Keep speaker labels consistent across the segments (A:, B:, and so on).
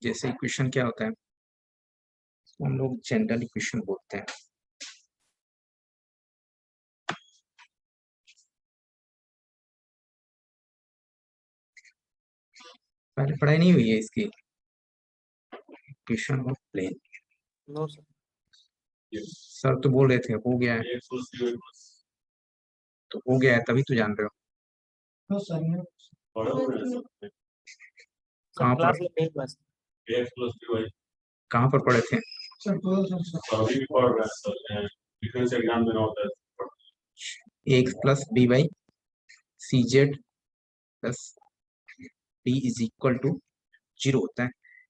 A: जैसे इक्वेशन क्या होता है, इसको हम लोग जनरल इक्वेशन बोलते हैं। पहले पढ़ाई नहीं हुई है इसकी, equation of plane.
B: No sir.
A: Sir तो बोल रहे थे हो गया है, तो हो गया है तभी तो जान रहे हो।
C: नो सर,
A: कहाँ पर?
B: क्लास में नहीं हुआ सर।
A: कहाँ पर पढ़े थे?
C: Sir
A: x plus b by c z plus d is equal to 0 होता है।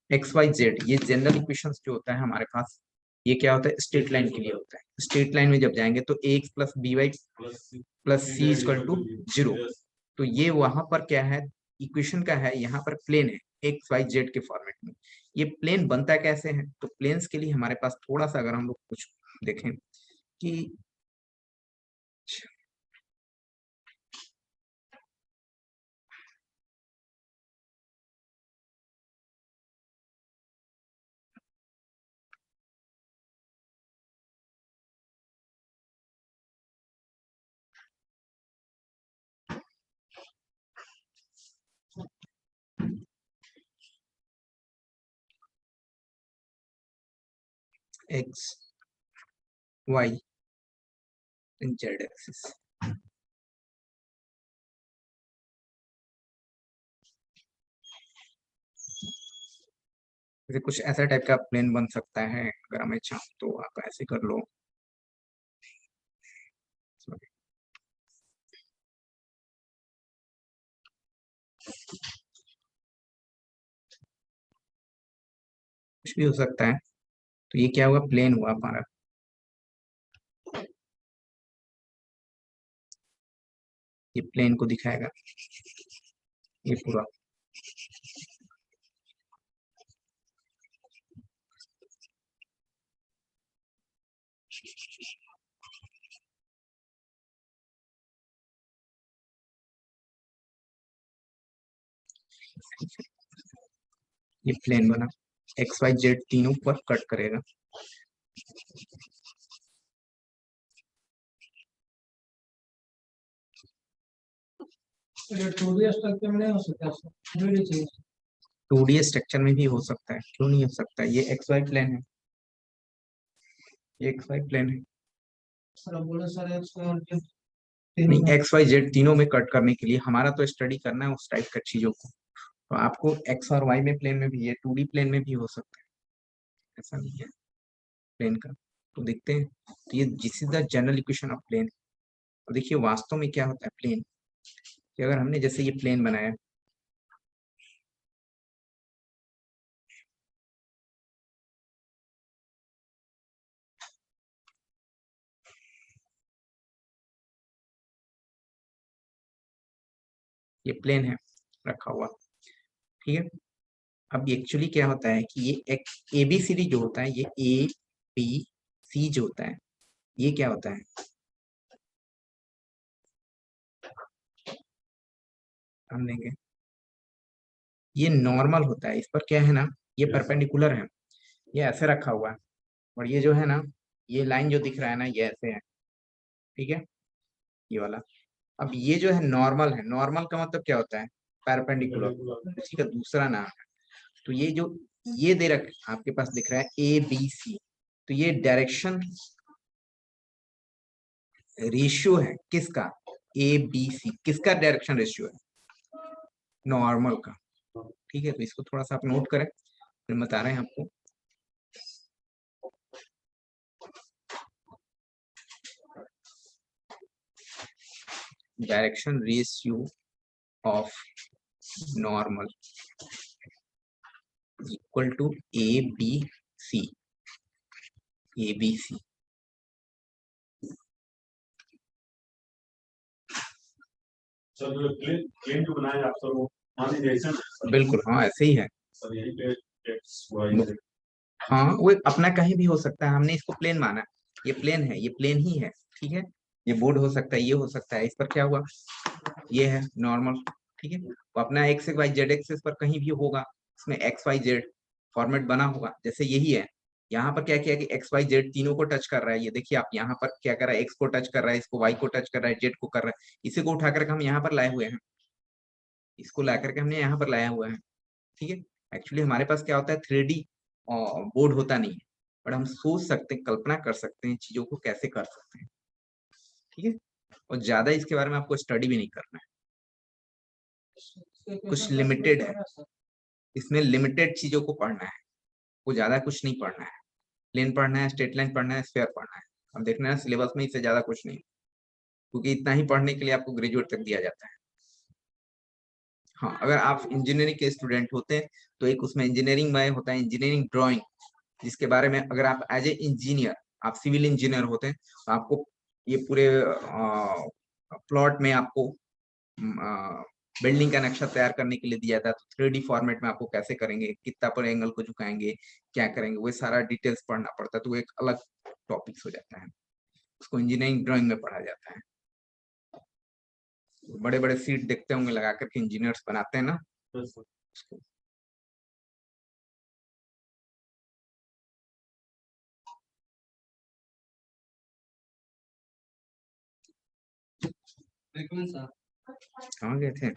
A: एक्स वाई जेड ये जनरल इक्वेशंस जो होता है हमारे पास, ये क्या होता है, स्ट्रेट लाइन के लिए होता है। स्ट्रेट लाइन में जब जाएंगे तो x plus B Y plus c equal to 0, तो ये वहां पर क्या है, इक्वेशन का है, यहाँ पर प्लेन है एक्स वाई जेड के फॉर्मेट में। ये प्लेन बनता कैसे है, तो प्लेन्स के लिए हमारे पास थोड़ा सा अगर हम लोग कुछ देखें कि x y and z axis, जैसे कुछ ऐसा टाइप का प्लेन बन सकता है। अगर हमें चाहो तो आप ऐसे कर लो, कुछ भी हो सकता है। तो ये क्या हुआ, प्लेन हुआ हमारा। ये प्लेन को दिखाएगा, ये पूरा। ये प्लेन बना, एक्स वाई जेड तीनों पर कट करेगा।
C: टू डी स्ट्रक्चर में नहीं हो सकता सर, 3D चाहिए।
A: 2D स्ट्रक्चर में भी हो सकता है, क्यों नहीं हो सकता। ये एक्स वाई प्लेन है, ये एक्स वाई प्लेन है।
C: सर अब बोले सर
A: नहीं, एक्स वाई जेड तीनों में कट करने के लिए हमारा तो स्टडी करना है उस टाइप का चीजों को। तो आपको एक्स और वाई में प्लेन में भी, ये 2D प्लेन में भी हो सकता है, ऐसा नहीं है प्लेन का। तो देखते हैं, तो ये this is the general equation of plane. और देखिए वास्तव में क्या होता है प्लेन, कि अगर हमने जैसे ये प्लेन बनाया, ये प्लेन है रखा हुआ, ठीक है। अब एक्चुअली क्या होता है कि ये एक ABCD जो होता है, ये ABC जो होता है, ये क्या होता है, हम देंगे ये नॉर्मल होता है। इस पर क्या है ना, ये परपेंडिकुलर है, ये ऐसे रखा हुआ है। और ये जो है ना, ये लाइन जो दिख रहा है ना, ये ऐसे है, ठीक है, ये वाला। अब ये जो है नॉर्मल है, नॉर्मल का मतलब क्या होता है, परपेंडिकुलर, उसी का दूसरा नाम है। तो ये जो ये दे रख आपके पास दिख रहा है ABC, तो ये डायरेक्शन रेशियो है किसका, ABC किसका डायरेक्शन रेशियो है, नॉर्मल का, ठीक है। तो इसको थोड़ा सा आप नोट करें, फिर बता रहे हैं आपको। Direction ratio of normal equal to ABC, ABC।
D: Sir plane जो बनाए आप सर, वो मान लीजिए ऐसा है।
A: बिल्कुल हाँ, ऐसे ही है
D: सर यही पे एक्स वाई
A: हाँ, वो अपना कहीं भी हो सकता है, हमने इसको प्लेन माना। ये प्लेन है, ये प्लेन ही है, ठीक है। ये बोर्ड हो सकता है, ये हो सकता है। इस पर क्या हुआ, ये है नॉर्मल, ठीक है। वो अपना एक्स वाई जेड एक्सिस पर कहीं भी होगा, इसमें एक्स वाई जेड फॉर्मेट बना होगा, जैसे यही है। यहाँ पर क्या किया कि एक्स वाई जेड तीनों को टच कर रहा है, ये देखिए आप यहाँ पर क्या कर रहा है, एक्स को टच कर रहा है, इसको वाई को टच कर रहा है, जेड को कर रहा है, इसी को उठा करके हम यहाँ पर लाए हुए हैं, इसको ला करके हमने यहाँ पर लाया हुआ है। ठीक है, एक्चुअली हमारे पास क्या होता है, 3D बोर्ड होता नहीं है, बट हम सोच सकते हैं, कल्पना कर सकते हैं चीजों को कैसे कर सकते हैं। ठीक है, और ज्यादा इसके बारे में आपको स्टडी भी नहीं करना है, कुछ लिमिटेड है, इसमें लिमिटेड चीजों को पढ़ना है, वो ज्यादा कुछ नहीं पढ़ना है। प्लेन पढ़ना है, स्ट्रेट लाइन पढ़ना है, स्फीयर पढ़ना है, अब देखना है सिलेबस में इससे ज्यादा कुछ नहीं, क्योंकि इतना ही पढ़ने के लिए आपको ग्रेजुएट तक दिया जाता है। हाँ, अगर आप इंजीनियरिंग के स्टूडेंट होते हैं तो एक उसमें इंजीनियरिंग में होता है इंजीनियरिंग ड्राइंग, जिसके बारे में अगर आप एज ए इंजीनियर, आप सिविल इंजीनियर होते हैं तो आपको ये पूरे प्लॉट में आपको बिल्डिंग का नक्शा तैयार करने के लिए दिया था, तो 3D फॉर्मेट में आपको कैसे करेंगे, कितना पर एंगल को झुकाएंगे, क्या करेंगे, वो सारा डिटेल्स पढ़ना पड़ता है, तो वो एक अलग टॉपिक्स हो जाता है, उसको इंजीनियरिंग ड्राइंग में पढ़ा जाता है। बड़े बड़े सीट देखते होंगे लगा करके इंजीनियर्स बनाते हैं ना,
D: Yes, sir.
A: उसको। कहाँ गए थे?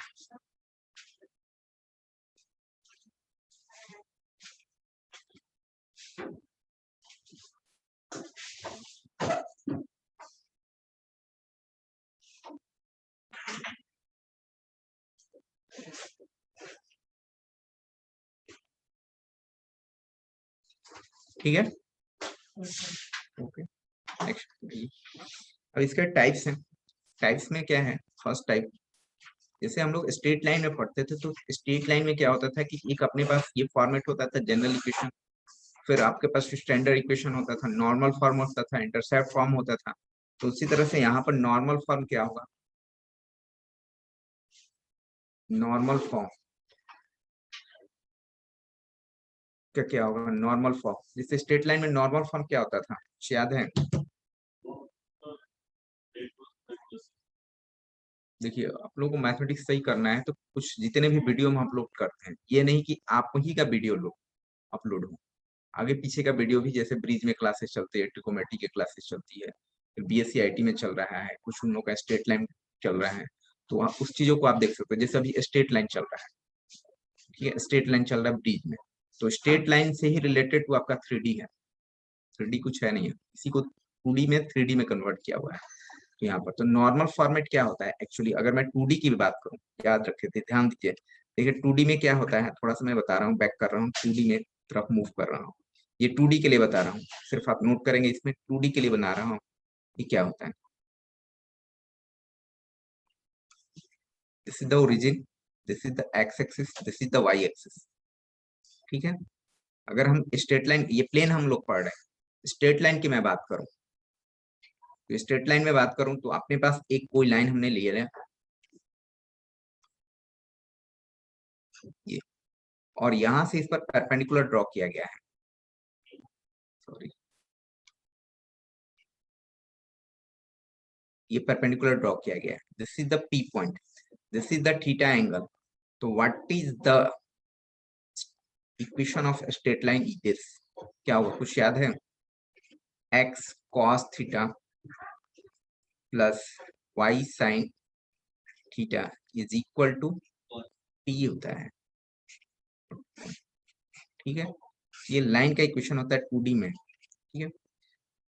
A: ठीक है, ओके, नेक्स्ट। अब इसके टाइप्स हैं, टाइप्स में क्या है, फर्स्ट टाइप, जैसे हम लोग स्ट्रेट लाइन में पढ़ते थे, तो स्ट्रेट लाइन में क्या होता था कि एक अपने पास ये फॉर्मेट होता था, जनरल इक्वेशन, फिर आपके पास स्टैंडर्ड इक्वेशन होता था, नॉर्मल फॉर्म होता था, इंटरसेप्ट फॉर्म होता था। तो उसी तरह से यहाँ पर नॉर्मल फॉर्म क्या होगा, नॉर्मल फॉर्म क्या क्या होगा, नॉर्मल फॉर्म, जैसे स्ट्रेट लाइन में नॉर्मल फॉर्म क्या होता था, कुछ याद है? देखिए, आप लोगों को मैथमेटिक्स सही करना है तो कुछ जितने भी वीडियो हम अपलोड करते हैं, ये नहीं कि आप ही का वीडियो लो अपलोड हो, आगे पीछे का वीडियो भी, जैसे ब्रिज में क्लासेस चलती है, ट्रिकोमेट्री के क्लासेस चलती है, फिर बीएससी आईटी में चल रहा है, कुछ उन लोग का स्ट्रेट लाइन चल रहा है, तो आप उस चीजों को आप देख सकते हो, जैसे अभी स्ट्रेट लाइन चल रहा है, ठीक है, स्ट्रेट लाइन चल रहा है ब्रिज में, तो स्ट्रेट लाइन से ही रिलेटेड टू आपका 3D है, 3D कुछ है नहीं है, इसी को 2D में 3D में कन्वर्ट किया हुआ है। तो यहाँ पर तो नॉर्मल फॉर्मेट क्या होता है, एक्चुअली अगर मैं 2D की भी बात करूँ, याद रखे थे, ध्यान दीजिए, देखिए 2D में क्या होता है, थोड़ा सा मैं बता रहा हूँ, बैक कर रहा हूँ, 2D में तरफ मूव कर रहा हूँ, ये 2D के लिए बता रहा हूँ, सिर्फ आप नोट करेंगे, इसमें 2D के लिए बना रहा हूँ कि क्या होता है। This is the origin, this is the x axis, this is the y axis. ठीक है, अगर हम स्ट्रेट लाइन, ये प्लेन हम लोग पढ़ रहे हैं, स्ट्रेट लाइन की मैं बात करूं, तो स्ट्रेट लाइन में बात करूं तो अपने पास एक कोई लाइन हमने ले लिया ये, और यहां से इस पर परपेंडिकुलर ड्रॉ किया गया है, सॉरी, ये परपेंडिकुलर ड्रॉ किया गया है, this is the P point, this is the theta angle, तो what is the equation of straight line is this, क्या होगा, कुछ याद है? X cos theta plus Y sign theta is equal to P होता है। ठीक है, ये लाइन का इक्वेशन होता है 2D में। ठीक है,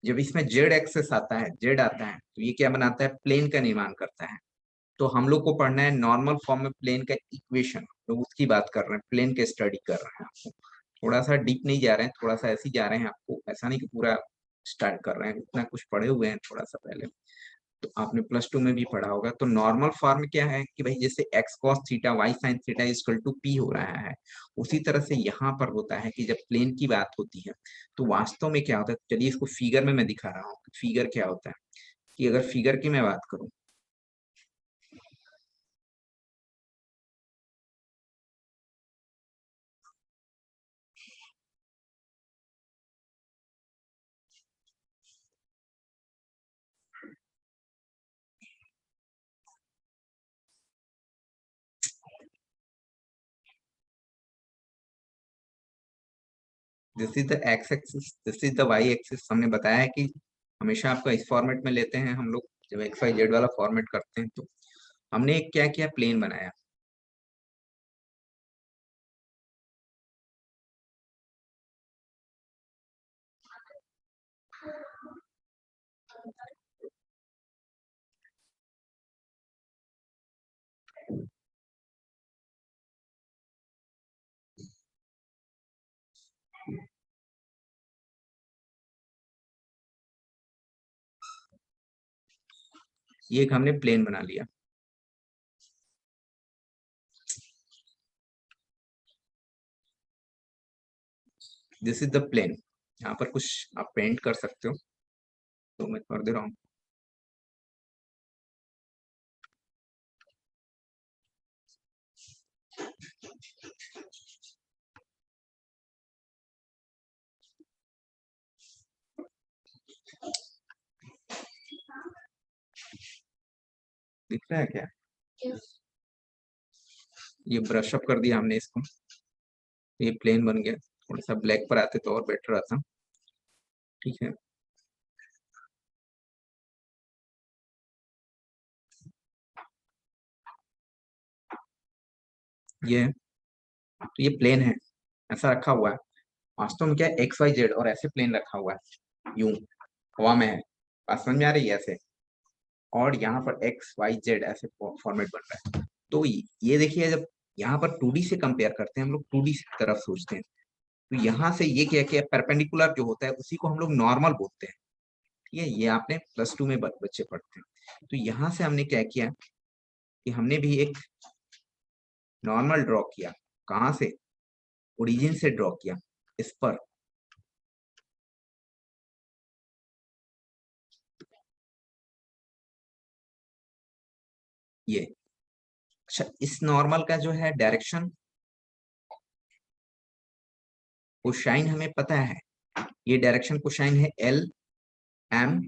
A: जब इसमें जेड एक्सेस आता है, जेड आता है, तो ये क्या बनाता है, प्लेन का निर्माण करता है। तो हम लोग को पढ़ना है नॉर्मल फॉर्म में प्लेन का इक्वेशन, तो उसकी बात कर रहे हैं, प्लेन के स्टडी कर रहे हैं आपको, थोड़ा सा डीप नहीं जा रहे हैं, थोड़ा सा ऐसे ही जा रहे हैं, आपको ऐसा नहीं कि पूरा स्टार्ट कर रहे हैं, इतना कुछ पढ़े हुए हैं थोड़ा सा पहले, तो आपने +2 में भी पढ़ा होगा। तो नॉर्मल फॉर्म क्या है कि भाई जैसे x cos theta y sign theta equal to p हो रहा है, उसी तरह से यहाँ पर होता है कि जब प्लेन की बात होती है तो वास्तव में क्या होता है, चलिए इसको फिगर में मैं दिखा रहा हूँ, फिगर क्या होता है, कि अगर फिगर की मैं बात करूँ, this is the x axis, this is the y axis. हमने बताया है कि हमेशा आपका इस फॉर्मेट में लेते हैं हम लोग, जब एक्स वाई जेड वाला फॉर्मेट करते हैं। तो हमने एक क्या किया, प्लेन बनाया। ये एक हमने प्लेन बना लिया। This is the plane. यहाँ पर कुछ आप पेंट कर सकते हो, तो मैं कर दे रहा हूँ। दिख रहा है क्या? ये ब्रश अप कर दिया हमने इसको, ये प्लेन बन गया। थोड़ा सा ब्लैक पर आते तो और बेटर आता। ठीक है, ये तो ये प्लेन है, ऐसा रखा हुआ है। वास्तव में क्या है, एक्स वाई जेड और ऐसे प्लेन रखा हुआ है, यूं हवा में है। बात समझ में आ रही है? ऐसे, और यहाँ पर एक्स वाई जेड ऐसे फॉर्मेट बन रहा है। तो ये देखिए, जब यहाँ पर 2D से कंपेयर करते हैं हम लोग, 2D की तरफ सोचते हैं, तो यहाँ से ये क्या किया, परपेंडिकुलर जो होता है उसी को हम लोग नॉर्मल बोलते हैं। ठीक है, ये आपने +2 में बच्चे पढ़ते हैं। तो यहाँ से हमने क्या किया कि हमने भी एक नॉर्मल ड्रॉ किया। कहाँ से? ओरिजिन से ड्रॉ किया इस पर। ये अच्छा, इस नॉर्मल का जो है डायरेक्शन कोसाइन हमें पता है। ये डायरेक्शन कोसाइन है LMN।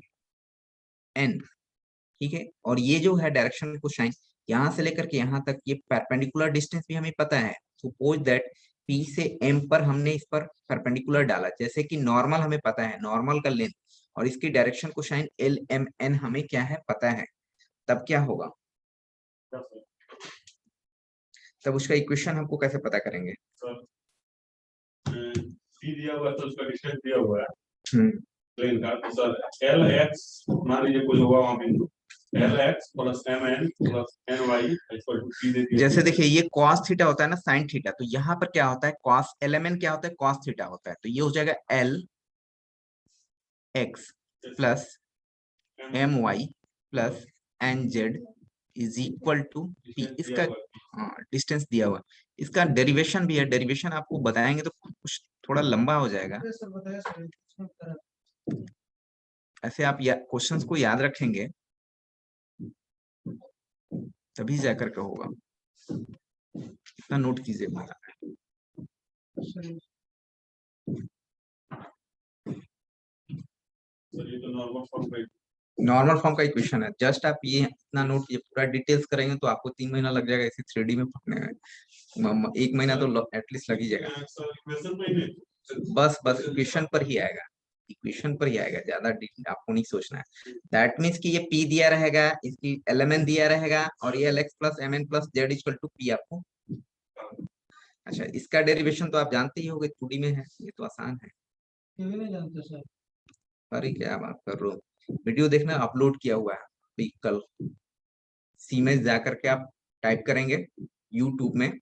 A: ठीक है, और ये जो है डायरेक्शन कोसाइन यहाँ से लेकर के यहाँ तक, ये परपेंडिकुलर डिस्टेंस भी हमें पता है। सपोज दैट P से M पर हमने इस पर परपेंडिकुलर डाला, जैसे कि नॉर्मल हमें पता है, नॉर्मल का लेंथ और इसकी डायरेक्शन कोसाइन LMN हमें क्या है, पता है। तब क्या होगा, तब उसका इक्वेशन हमको कैसे पता करेंगे?
D: सी दिया हुआ है तो उसका डिस्टेंस दिया हुआ है
A: हम्म,
D: प्लेन का। तो सर LX मान लीजिए कोई होगा वहां बिंदु, LX + MN + NY = P दे दिया।
A: जैसे देखिए, ये cos थीटा होता है ना, sin थीटा, तो यहाँ पर क्या होता है, cos LMN क्या होता है, cos थीटा होता है। तो ये हो जाएगा LX + MY + NZ = P। इसका डिस्टेंस दिया हुआ, इसका डेरिवेशन भी है। डेरिवेशन आपको बताएंगे तो कुछ थोड़ा लंबा हो जाएगा।
C: सर बताया सर इसमें करा।
A: ऐसे आप क्वेश्चंस को याद रखेंगे तभी जाकर के होगा। इतना नोट कीजिए।
C: सर
D: सर ये तो नॉर्मल फॉर्म का
A: नॉर्मल फॉर्म का इक्वेशन है। जस्ट आप ये इतना नोट, ये पूरा डिटेल्स करेंगे तो आपको 3 महीना लग जाएगा इसे 3D में पढ़ने में। 1 महीना तो एटलीस्ट लग ही जाएगा।
D: सर इक्वेशन में ही नहीं।
A: बस इक्वेशन पर ही आएगा, इक्वेशन पर ही आएगा, ज्यादा आपको नहीं सोचना है। दैट मीन्स कि ये P दिया रहेगा, इसकी LMN दिया रहेगा, और ये LX + MN + Z = P आपको। अच्छा, इसका डेरिवेशन तो आप जानते ही होंगे, 2D में है, ये तो आसान है।
C: ये भी नहीं जानते सर।
A: अरे क्या बात कर रहे हो, वीडियो देखना, अपलोड किया हुआ है अभी कल। सी में जाकर के आप टाइप करेंगे यूट्यूब में,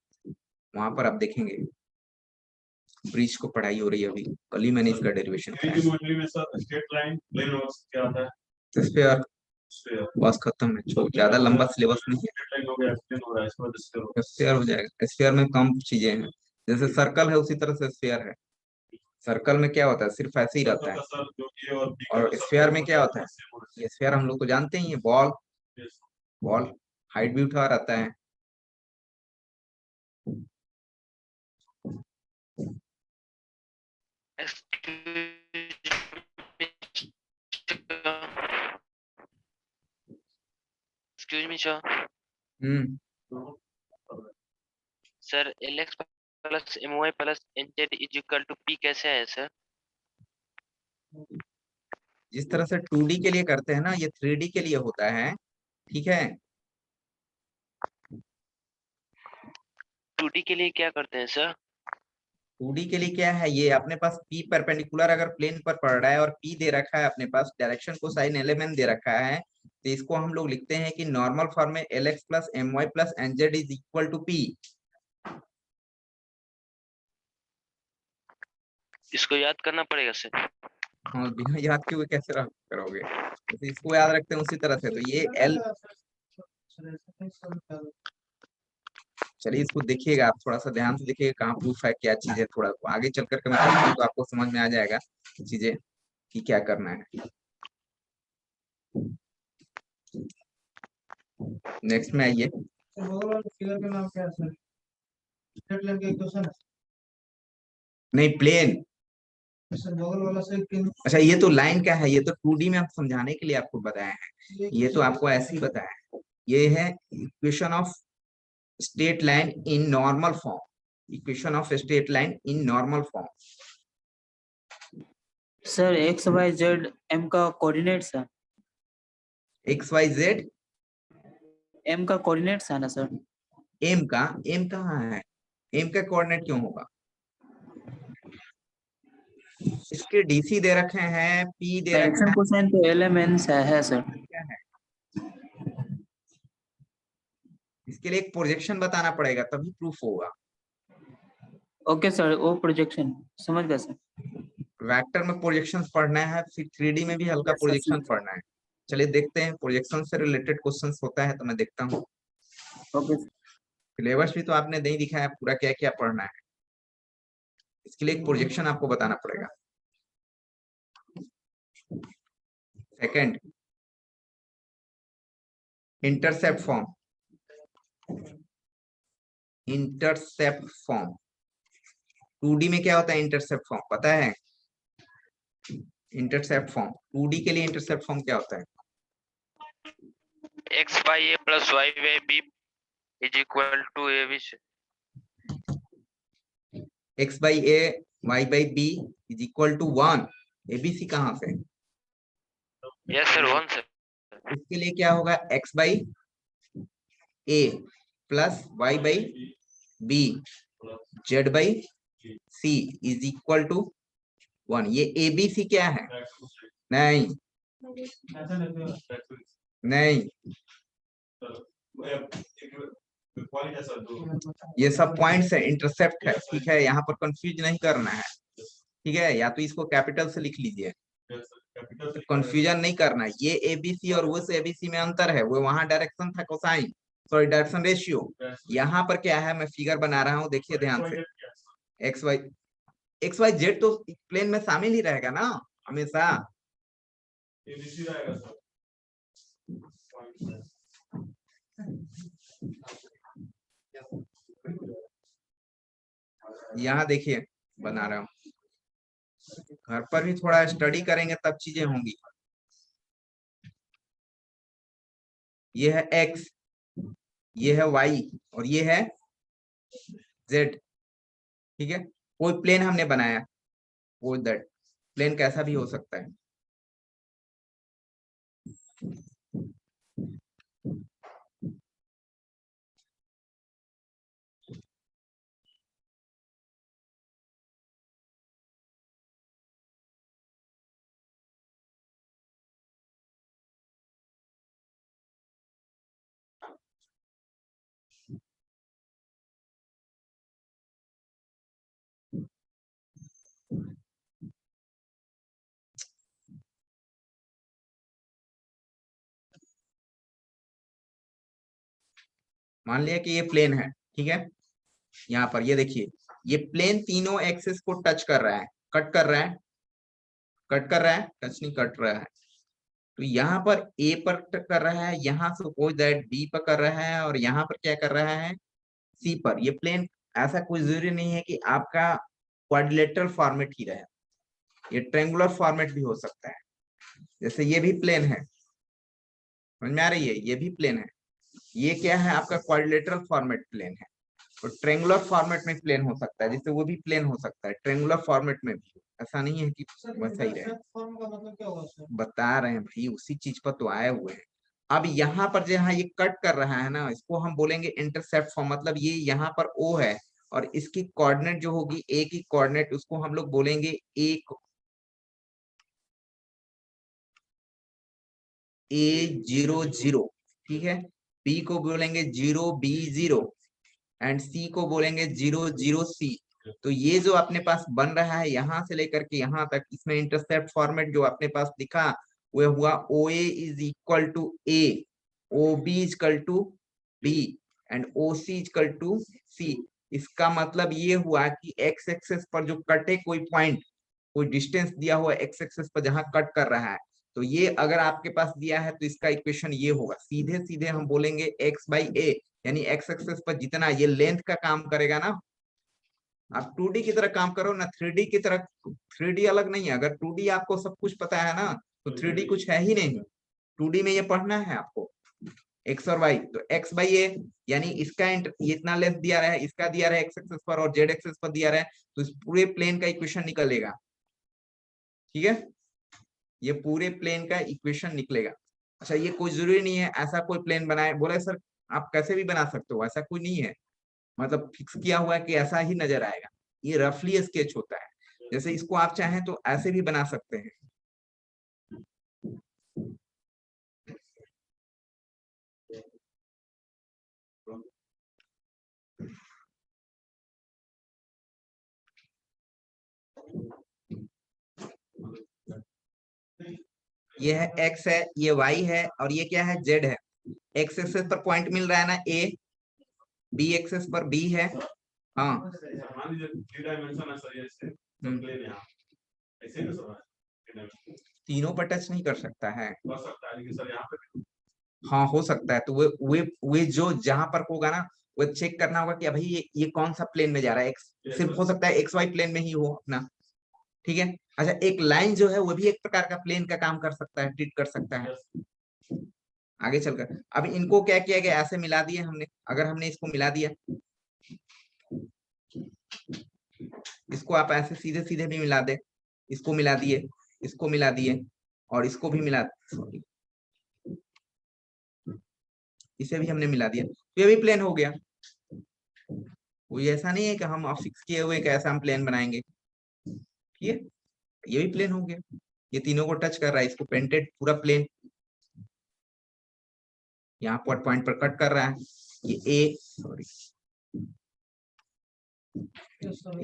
A: वहां पर आप देखेंगे ब्रिज को पढ़ाई हो रही है अभी। कल ही मैंने इसका डेरिवेशन
D: थ्री मॉडलिंग में sir straight line plane verse क्या होता है?
A: स्फीयर।
D: स्फीयर।
A: बस खत्म है, ज्यादा लंबा सिलेबस नहीं है।
D: स्ट्रेट लाइन हो गया, प्लेन हो रहा है, इसके बाद स्फीयर हो
A: स्फीयर हो जाएगा। स्फीयर में कम चीजें हैं, जैसे सर्कल है उसी तरह से स्फीयर है। सर्कल में क्या होता है, सिर्फ ऐसे ही रहता है।
D: सर जो ए और बी का
A: और
D: जो
A: स्फीयर में
D: सर्कल
A: क्या होता है,
D: same होना
A: ये स्फीयर हम लोग को जानते हैं, ये बॉल,
D: चाहिए।
A: बॉल हाइट भी उठा रहता है।
E: Excuse me, sir.
A: Hmm,
E: Sir, LX plus m y plus n z is equal to p कैसे है सर?
A: जिस तरह से 2D के लिए करते हैं ना, ये 3D के लिए होता है, ठीक है।
E: 2D के लिए क्या करते हैं सर?
A: 2D के लिए क्या है, ये अपने पास P परपेंडिकुलर अगर प्लेन पर पड़ रहा है और P दे रखा है, अपने पास डायरेक्शन को साइन एलिमेंट दे रखा है, तो इसको हम लोग लिखते हैं कि नॉर्मल फॉर्म में LX plus MY plus NZ is equal to P।
E: इसको याद करना पड़ेगा सर।
A: हाँ, बिना याद किए हुए कैसे करोगे, तो इसको याद रखते हैं उसी तरह से। तो ये L, चलिए इसको देखिएगा आप, थोड़ा सा ध्यान से देखिएगा कहाँ प्रूफ है, क्या चीज है। थोड़ा आगे चल करके मैं करता हूँ तो आपको समझ में आ जाएगा चीजें कि क्या करना है। नेक्स्ट में आइए।
C: सर बगल वाले फिगर का नाम क्या है सर? स्ट्रेट लाइन का इक्वेशन है
A: नहीं, प्लेन।
C: सर, बगल वाला से किन
A: अच्छा, ये तो लाइन का है, ये तो 2D में आप समझाने के लिए आपको बताया है, ये तो आपको ऐसे ही बताया है। ये है equation of straight line in normal form, equation of straight line in normal form.
F: Sir x y z m का कोऑर्डिनेट्स है,
A: एक्स वाई जेड
F: एम का कोऑर्डिनेट्स है ना सर?
A: एम का, एम कहाँ है, एम का कोऑर्डिनेट क्यों होगा? इसके डीसी दे रखे हैं, पी दे रखा
F: डायरेक्शन
A: है,
F: कोसाइन तो एलिमेंट्स है सर।
A: क्या है? इसके लिए एक प्रोजेक्शन बताना पड़ेगा तभी प्रूफ होगा।
F: ओके सर, वो प्रोजेक्शन समझ गया सर।
A: वेक्टर में प्रोजेक्शन पढ़ना है, फिर 3D में भी हल्का
F: Yes, sir.
A: प्रोजेक्शन पढ़ना है। चलिए देखते हैं, प्रोजेक्शन से रिलेटेड क्वेश्चंस होता है तो मैं देखता हूँ।
F: ओके
A: सिलेबस भी तो आपने नहीं दिखाया पूरा, क्या क्या पढ़ना है। इसके लिए एक प्रोजेक्शन आपको बताना पड़ेगा। Second, intercept form, intercept form 2D में क्या होता है? इंटरसेप्ट फॉर्म पता है? इंटरसेप्ट फॉर्म 2D के लिए इंटरसेप्ट फॉर्म क्या होता है?
E: X by a plus y by b is equal to a b से।
A: x by a y by b is equal to 1। ABC कहाँ से?
E: Yes sir, 1 sir.
A: इसके लिए क्या होगा? x by a plus y by b z by c is equal to 1। ये ABC क्या है? नहीं
C: ऐसा नहीं
A: ये सब पॉइंट्स है, इंटरसेप्ट है, ठीक है। यहाँ पर कंफ्यूज नहीं करना है, ठीक है। या तो इसको कैपिटल से लिख लीजिए, कंफ्यूजन नहीं करना है। ये ABC और उस ABC में अंतर है, वो वहां डायरेक्शन था कोसाइन, सॉरी डायरेक्शन रेशियो। यहाँ पर क्या है, मैं फिगर बना रहा हूँ, देखिए ध्यान से। एक्स वाई जेड तो प्लेन में शामिल ही रहेगा ना हमेशा। यहाँ देखिए बना रहा हूँ, घर पर भी थोड़ा स्टडी करेंगे तब चीजें होंगी। ये है x, ये है y और ये है z, ठीक है। कोई प्लेन हमने बनाया, वो दैट प्लेन कैसा भी हो सकता है। मान लिया कि ये प्लेन है, ठीक है। यहाँ पर ये देखिए, ये प्लेन तीनों एक्सिस को टच कर रहा है, कट कर रहा है, कट कर रहा है, टच नहीं कट रहा है। तो यहाँ पर A पर कर रहा है, यहाँ सपोज दैट B पर कर रहा है, और यहाँ पर क्या कर रहा है? C पर। ये प्लेन ऐसा कोई जरूरी नहीं है कि आपका क्वाड्रिलेटरल फॉर्मेट ही रहे, ये ट्रायंगुलर फॉर्मेट भी हो सकता है। जैसे ये भी प्लेन है, समझ में आ रही है? ये भी प्लेन है। ये क्या है? आपका क्वाड्रिलेटरल फॉर्मेट प्लेन है। तो ट्रेंगुलर फॉर्मेट में प्लेन हो सकता है, जैसे वो भी प्लेन हो सकता है ट्रेंगुलर फॉर्मेट में भी, ऐसा नहीं है कि
C: सर
A: वैसा ही रहे।
C: इंटरसेप्ट फॉर्म का मतलब क्या हुआ सर?
A: बता रहे हैं भाई, उसी चीज पर तो आए हुए हैं। अब यहाँ पर जहाँ ये कट कर रहा है ना, इसको हम बोलेंगे इंटरसेप्ट फॉर्म, मतलब ये यहाँ पर ओ है और इसकी कोऑर्डिनेट जो होगी ए की कोऑर्डिनेट, उसको हम लोग बोलेंगे A00, ठीक है। बी को बोलेंगे 0B0 एंड सी को बोलेंगे 00C। तो ये जो अपने पास बन रहा है यहाँ से लेकर के यहाँ तक, इसमें इंटरसेप्ट फॉर्मेट जो अपने पास दिखा वो हुआ OA is equal to A, OB is equal to B and OC is equal to C। इसका मतलब ये हुआ कि एक्स एक्सेस पर जो कटे कोई पॉइंट, कोई डिस्टेंस दिया हुआ एक्स एक्सेस पर जहां कट कर रहा है, तो ये अगर आपके पास दिया है तो इसका इक्वेशन ये होगा, सीधे सीधे हम बोलेंगे x बाई ए, यानी एक्स एक्सेस पर जितना ये लेंथ का काम करेगा ना। आप 2D की तरह काम करो ना 3D की तरह, 3D अलग नहीं है। अगर 2D आपको सब कुछ पता है ना तो 3D कुछ है ही नहीं। 2D में ये पढ़ना है आपको एक्स और वाई, तो एक्स बाई ए यानी इसका ये इतना लेंथ दिया रहा है, इसका दिया रहा है एक्स एक्सेस पर और जेड एक्सेस पर दिया रहा है, तो इस पूरे प्लेन का इक्वेशन निकलेगा, ठीक है। ये पूरे प्लेन का इक्वेशन निकलेगा। अच्छा, ये कोई जरूरी नहीं है ऐसा कोई प्लेन बनाए, बोले सर आप कैसे भी बना सकते हो, ऐसा कोई नहीं है, मतलब फिक्स किया हुआ है कि ऐसा ही नजर आएगा। ये रफली स्केच होता है, जैसे इसको आप चाहें तो ऐसे भी बना सकते हैं। ये है x है, ये y है और ये क्या है z है। x एक्सेस पर पॉइंट मिल रहा है ना a, b एक्सेस पर b है। हाँ
D: मान लीजिए 3 डायमेंशन है सर, ये ऐसे प्लेन यहाँ ऐसे ना सर, 3 डायमेंशन
A: तीनों पर टच नहीं कर सकता है।
D: कर सकता है, लेकिन सर यहाँ पे भी
A: हाँ हो सकता है, तो वे जो जहां पर होगा ना, वो चेक करना होगा कि अभी ये कौन सा प्लेन में जा रहा है। एक्स सिर्फ हो सकता है एक्स वाई प्लेन में ही हो अपना, ठीक है। अच्छा, एक लाइन जो है वो भी एक प्रकार का प्लेन का काम कर सकता है, ट्रीट कर सकता है। आगे चलकर अब इनको क्या किया गया, ऐसे मिला दिए हमने। अगर हमने इसको मिला दिया, इसको आप ऐसे सीधे सीधे भी मिला दे, इसको मिला दिए, इसको मिला दिए और इसको भी मिला, सॉरी इसे भी हमने मिला दिया, तो ये भी प्लेन हो गया। कोई ऐसा नहीं है कि हम फिक्स किए हुए कैसा हम प्लेन बनाएंगे, ठीक है। ये भी प्लेन हो गया, ये तीनों को टच कर रहा है, इसको पेंटेड पूरा प्लेन। यहाँ पर पॉइंट पर कट कर रहा है, ये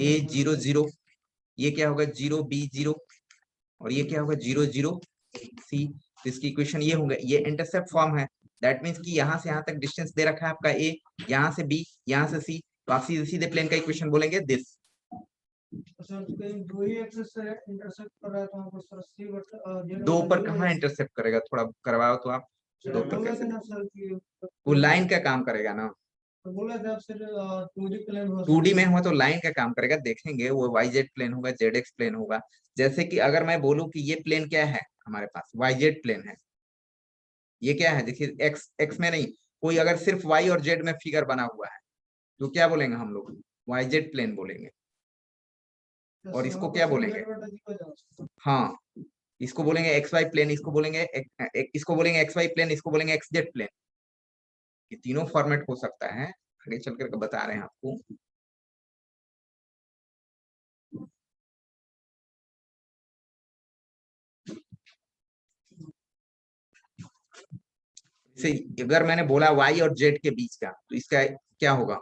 A: A00, ये क्या होगा 0B0 और ये क्या होगा 00C। तो इसकी इक्वेशन ये होगा, ये इंटरसेप्ट फॉर्म है। दैट मीन्स कि यहाँ से यहाँ तक डिस्टेंस दे रखा है आपका A, यहाँ से B, यहाँ से C, तो आप सीधे सीधे प्लेन का इक्वेशन बोलेंगे दिस।
C: सर कहीं दो ही एक्सेस से इंटरसेक्ट कर रहा है तो हमको सर सी बट
A: दो पर कहाँ इंटरसेप्ट करेगा, थोड़ा करवाओ तो आप। दो पर कैसे,
C: ना सर कि
A: वो लाइन का काम करेगा ना।
C: तो बोला था आपसे 2D प्लेन हो
A: 2D में हुआ तो लाइन का काम करेगा, देखेंगे वो YZ प्लेन होगा, ZX प्लेन होगा। जैसे कि अगर मैं बोलूं कि ये प्लेन क्या है हमारे पास, YZ प्लेन है। ये क्या है देखिए, एक्स एक्स में नहीं, कोई अगर सिर्फ Y और Z में फिगर बना हुआ है तो क्या बोलेंगे हम लोग, YZ प्लेन बोलेंगे। और इसको क्या बोलेंगे, हाँ इसको बोलेंगे XY प्लेन, इसको बोलेंगे इसको बोलेंगे XY प्लेन, इसको बोलेंगे XZ प्लेन। ये तीनों फॉर्मेट हो सकता है, आगे चल करके बता रहे हैं आपको। से अगर मैंने बोला Y और Z के बीच का, तो इसका क्या होगा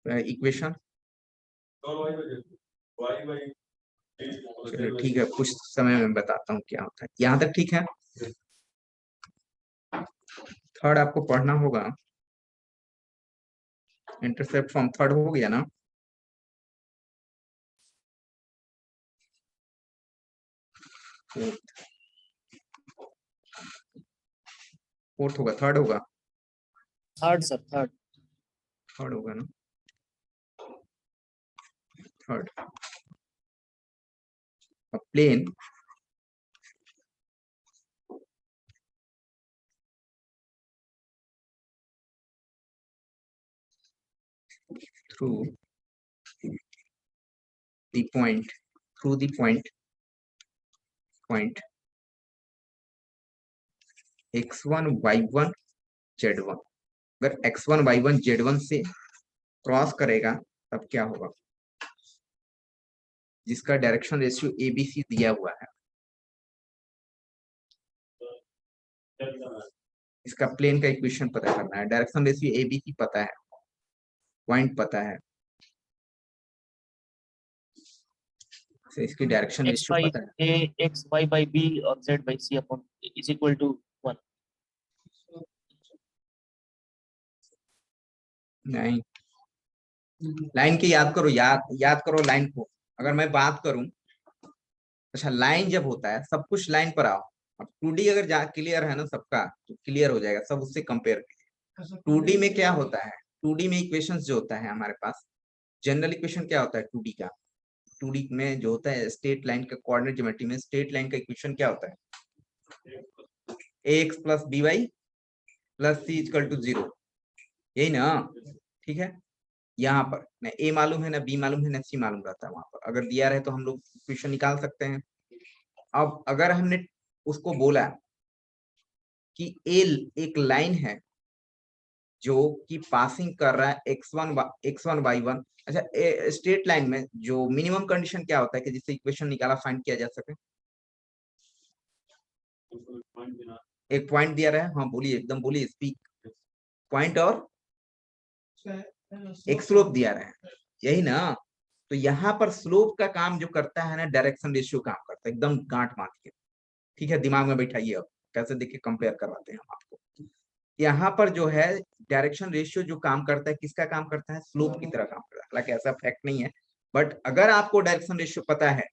A: इक्वेशन। चलिए ठीक है, कुछ समय में बताता हूँ क्या होता है, यहाँ तक ठीक है। थर्ड आपको पढ़ना होगा, इंटरसेप्ट फॉर्म थर्ड हो गया ना। फोर्थ होगा, थर्ड होगा,
F: थर्ड सर, थर्ड।
A: थर्ड होगा ना, third. Plane through the point x1 y1 z1। अगर x1 y1 z1 से क्रॉस करेगा तब क्या होगा, जिसका डायरेक्शन रेशियो ABC दिया हुआ है, इसका प्लेन का इक्वेशन पता करना है। डायरेक्शन रेशियो ABC पता है, पॉइंट पता है, तो इसकी डायरेक्शन
B: x
A: रेशियो
B: by
A: पता है।
B: a x y by b और z by c upon is equal to 1.
A: नहीं, लाइन की याद करो, याद करो लाइन को। अगर मैं बात करूं, अच्छा लाइन जब होता है सब कुछ लाइन पर आओ। अब 2D अगर क्लियर है ना सबका, तो क्लियर हो जाएगा, सब उससे कंपेयर कीजिए। 2D में क्या होता है, 2D में इक्वेशंस जो होता है हमारे पास, जनरल इक्वेशन क्या होता है 2D का, 2D में जो होता है स्ट्रेट लाइन का कोऑर्डिनेट ज्योमेट्री में स्ट्रेट लाइन का इक्वेशन क्या होता है, ax plus by plus c equal to 0, यही ना। ठीक है, यहाँ पर न a मालूम है, ना b मालूम है, ना c मालूम रहता है। वहां पर अगर दिया रहे तो हम लोग इक्वेशन निकाल सकते हैं। अब अगर हमने उसको बोला कि a एक लाइन है जो कि पासिंग कर रहा है x1 y1, अच्छा स्ट्रेट लाइन में जो मिनिमम कंडीशन क्या होता है कि जिससे इक्वेशन निकाला फाइंड किया जा सके, एक पॉइंट दिया रहा है। हाँ बोलिए, एकदम बोलिए, स्पीक। पॉइंट और एक स्लोप दिया रहा है, यही ना। तो यहाँ पर स्लोप का काम जो करता है ना, डायरेक्शन रेशियो काम करता है, एकदम गांठ बांध के। ठीक है, दिमाग में बैठाइए। अब कैसे देखिए कंपेयर करवाते हैं हम आपको। यहाँ पर जो है डायरेक्शन रेशियो जो काम करता है, किसका काम करता है, स्लोप की तरह काम करता है। हालांकि ऐसा फैक्ट नहीं है, बट अगर आपको डायरेक्शन रेशियो पता है,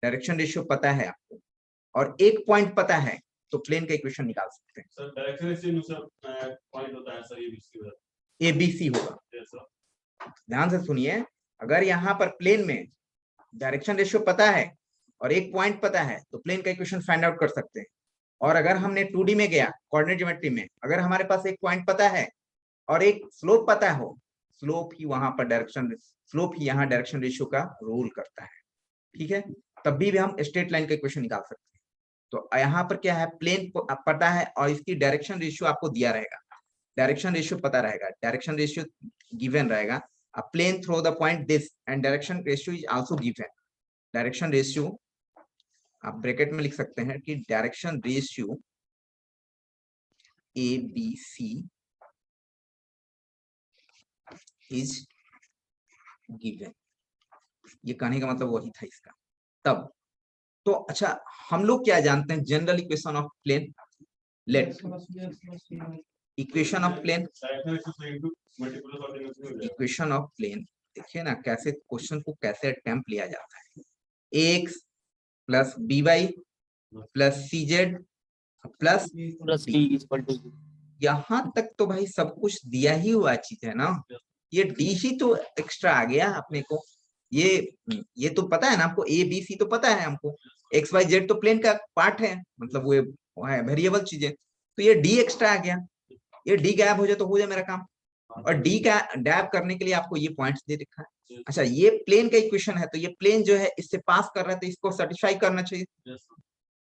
A: डायरेक्शन रेशियो पता है आपको, और एक पॉइंट पता है, तो प्लेन का इक्वेशन निकाल सकते हैं।
D: सर डायरेक्शन रेशियो अनुसार पॉइंट होता है सर,
A: ABC होगा। ध्यान से सुनिए, अगर यहाँ पर प्लेन में डायरेक्शन रेशियो पता है और एक पॉइंट पता है, तो प्लेन का इक्वेशन फाइंड आउट कर सकते हैं। और अगर हमने 2D में गया कोऑर्डिनेट ज्योमेट्री में, अगर हमारे पास एक पॉइंट पता है और एक स्लोप पता हो, स्लोप ही वहां पर डायरेक्शन, स्लोप ही यहाँ डायरेक्शन रेशियो का रोल करता है। ठीक है, तब भी हम स्ट्रेट लाइन का इक्वेशन निकाल सकते हैं। तो यहाँ पर क्या है, प्लेन पता है और इसकी डायरेक्शन रेशियो आपको दिया रहेगा, डायरेक्शन रेशियो पता रहेगा, डायरेक्शन रेशियो गिवन रहेगा। a plane through the point this and direction ratio is also given। Direction ratio आप ब्रैकेट में लिख सकते हैं कि direction ratio ABC is given। ये कहने का मतलब वही था इसका। तब तो अच्छा, हम लोग क्या जानते हैं, general equation of plane. Let equation of plane, equation of plane. देखिए ना कैसे क्वेश्चन को कैसे अटेम्प्ट लिया जाता है। ax plus by plus cz plus
B: plus d is equal to 0.
A: यहाँ तक तो भाई सब कुछ दिया ही हुआ चीज है ना। ये d ही तो एक्स्ट्रा आ गया अपने को। ये तो पता है ना आपको, a b c तो पता है हमको, x y z तो प्लेन का पार्ट है, मतलब वो है वेरिएबल चीजें। तो ये d एक्स्ट्रा आ गया, ये d गायब हो जाए तो हो जाए मेरा काम। और d का डैब करने के लिए आपको ये पॉइंट्स दे रखा है। अच्छा, ये प्लेन का इक्वेशन है, तो ये प्लेन जो है इससे पास कर रहा है, तो इसको सेटिस्फाई करना चाहिए।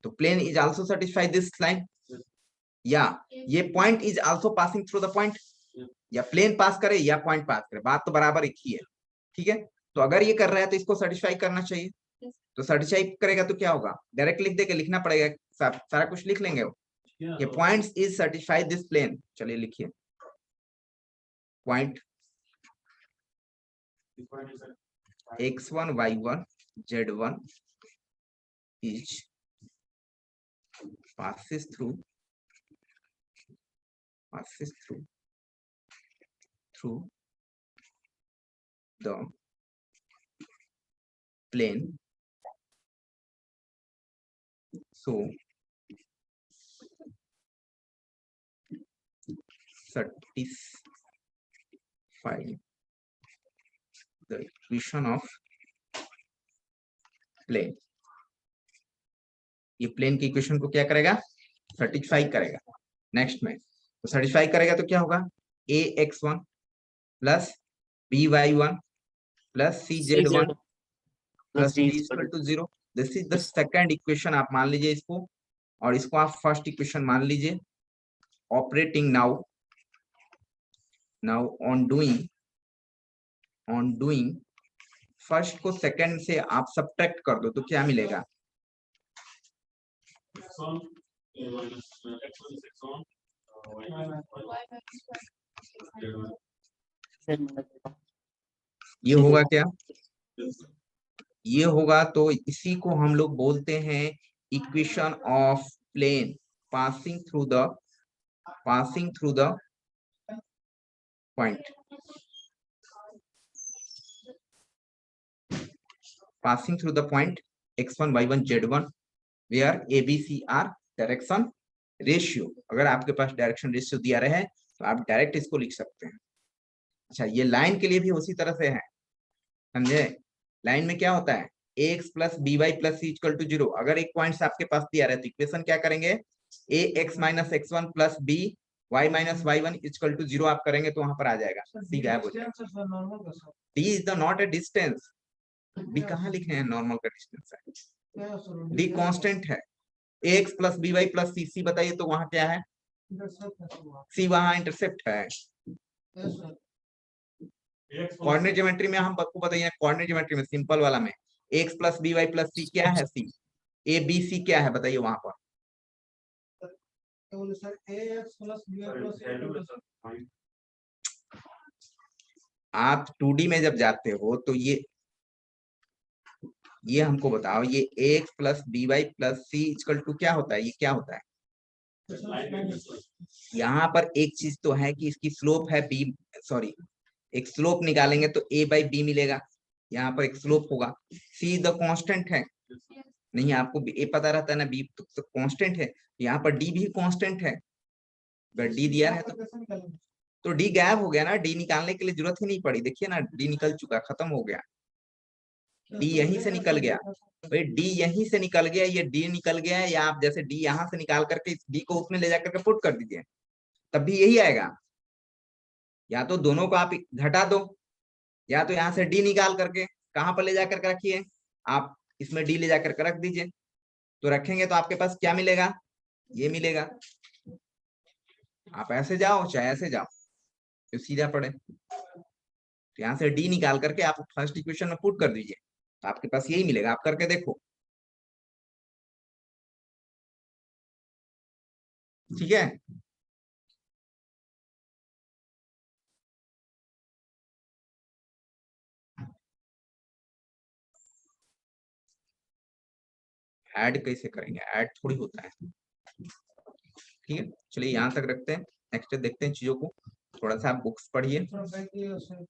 A: तो plane is also satisfy this line, या ये point is also passing through the point, या प्लेन पास करे या पॉइंट पास करे, बात तो बराबर एक ही है। ठीक है, तो अगर ये कर रहा है तो इसको सेटिस्फाई करना चाहिए। तो सेटिस्फाई करेगा तो क्या होगा, डायरेक्ट लिख देके लिखना पड़ेगा, सारा कुछ लिख लेंगे। ये points is satisfy this plane. चलिए लिखिए, point x1 y1 z1 is passes through the plane, so satisfy the equation of plane। ये प्लेन की इक्वेशन को क्या करेगा, सेटिस्फाई करेगा। नेक्स्ट में तो सेटिस्फाई करेगा तो क्या होगा, ax1 plus by1 plus cz1
B: plus
A: plus
B: d
A: d is equal to 0. This is the second equation, आप मान लीजिए इसको, और इसको आप फर्स्ट इक्वेशन मान लीजिए. Operating now on doing first को सेकंड से आप सब्ट्रैक्ट कर दो तो क्या मिलेगा?
D: x1 minus x1 is x1 y z1
A: ये होगा क्या? ये होगा, तो इसी को हम लोग बोलते हैं equation of plane passing through the point, passing through the point x1 y1 z1 where abc are direction ratio. अगर आपके पास डायरेक्शन रेशियो दिया रहे तो आप डायरेक्ट इसको लिख सकते हैं. अच्छा, ये लाइन के लिए भी उसी तरह से है, समझे? लाइन में क्या होता है? ax plus B Y plus c equal to 0. अगर एक पॉइंट आपके पास दिया रहे तो इक्वेशन क्या करेंगे? ax minus x1 plus b y minus y1 equal to 0 आप करेंगे तो वहां पर आ जाएगा. सी गायब हो जाएगा.
C: नॉर्मल का sir
A: d is the not a distance. D कहाँ लिखे हैं? नॉर्मल का डिस्टेंस है.
C: क्या सर
A: डी कांस्टेंट है. ax plus B Y plus C, C बताइए तो वहां क्या है?
C: इंटरसेप्ट है सर वहाँ
A: सी वहां इंटरसेप्ट है.
C: Yes sir
D: x
A: coordinate geometry में हम आपको बताइए, कोऑर्डिनेट ज्योमेट्री में सिंपल वाला में x plus B Y plus C क्या है? सी. ए बी सी क्या है बताइए वहां पर?
C: क्या बोले sir ax plus b plus
A: आप 2D में जब जाते हो तो ये हमको बताओ, ये ax plus B Y plus c equal to क्या होता है? ये क्या होता है? यहाँ पर एक चीज तो है कि इसकी स्लोप है बी, सॉरी, एक स्लोप निकालेंगे तो a बाई बी मिलेगा. यहाँ पर एक स्लोप होगा. सी द कांस्टेंट है. नहीं, आपको a पता रहता है ना, b तो कांस्टेंट है. यहाँ पर d भी कांस्टेंट है. अगर d दिया है तो d गायब हो गया ना. d निकालने के लिए जरूरत ही नहीं पड़ी. देखिए ना, d निकल चुका, खत्म हो गया. d यहीं से निकल गया. भाई d यहीं से निकल गया, ये d निकल गया है, या आप जैसे d यहाँ से निकाल करके इस d को उसमें ले जाकर के पुट कर दीजिए, तब भी यही आएगा. या तो दोनों को आप घटा दो, या तो यहाँ से d निकाल करके कहाँ पर ले जाकर के रखिए, आप इसमें d ले जाकर के रख दीजिए. तो रखेंगे तो आपके पास क्या मिलेगा? ये मिलेगा. आप ऐसे जाओ चाहे ऐसे जाओ, तो सीधा पड़े. तो यहाँ से d निकाल करके आप फर्स्ट इक्वेशन में पुट कर दीजिए, तो आपके पास यही मिलेगा. आप करके देखो, ठीक है? ऐड कैसे करेंगे? ऐड थोड़ी होता है. ठीक है, चलिए यहाँ तक रखते हैं. नेक्स्ट देखते हैं चीजों को. थोड़ा सा आप बुक्स पढ़िए.
C: सर